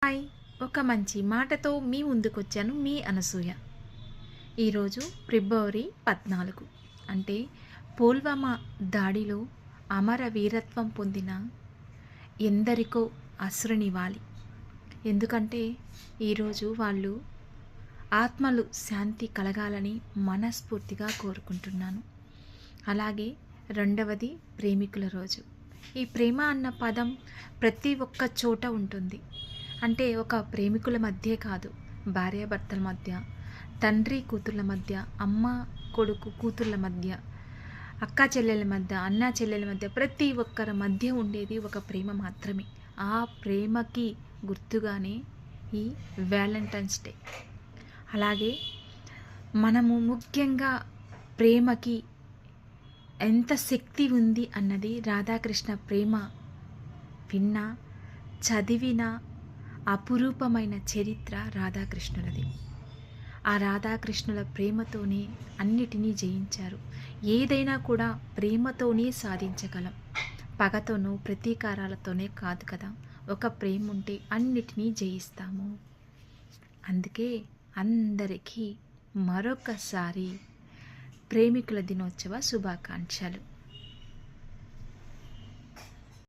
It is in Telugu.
హాయ్! ఒక మంచి మాటతో మీ ముందుకొచ్చాను మీ అనసూయ. ఈరోజు ఫిబ్రవరి 14 అంటే పుల్వామా దాడిలో అమర వీరత్వం పొందిన ఎందరికో అశ్రునివ్వాలి. ఎందుకంటే ఈరోజు వాళ్ళు ఆత్మలు శాంతి కలగాలని మనస్ఫూర్తిగా కోరుకుంటున్నాను. అలాగే రెండవది ప్రేమికుల రోజు. ఈ ప్రేమ అన్న పదం ప్రతి ఒక్క చోట ఉంటుంది. అంటే ఒక ప్రేమికుల మధ్యే కాదు, భార్యాభర్తల మధ్య, తండ్రి కూతుర్ల మధ్య, అమ్మ కొడుకు కూతుర్ల మధ్య, అక్క చెల్లెల మధ్య, అన్న చెల్లెల మధ్య, ప్రతి ఒక్కరి మధ్య ఉండేది ఒక ప్రేమ మాత్రమే. ఆ ప్రేమకి గుర్తుగానే ఈ వ్యాలంటైన్స్ డే. అలాగే మనము ముఖ్యంగా ప్రేమకి ఎంత శక్తి ఉంది అన్నది రాధాకృష్ణ ప్రేమ విన్నా చదివిన అపురూపమైన చరిత్ర రాధాకృష్ణులది. ఆ రాధాకృష్ణుల ప్రేమతోనే అన్నిటినీ జయించారు. ఏదైనా కూడా ప్రేమతోనే సాధించగలం. పగతోనూ ప్రతీకారాలతోనే కాదు కదా. ఒక ప్రేమ ఉంటే అన్నిటినీ జయిస్తాము. అందుకే అందరికీ మరొకసారి ప్రేమికుల దినోత్సవ శుభాకాంక్షలు.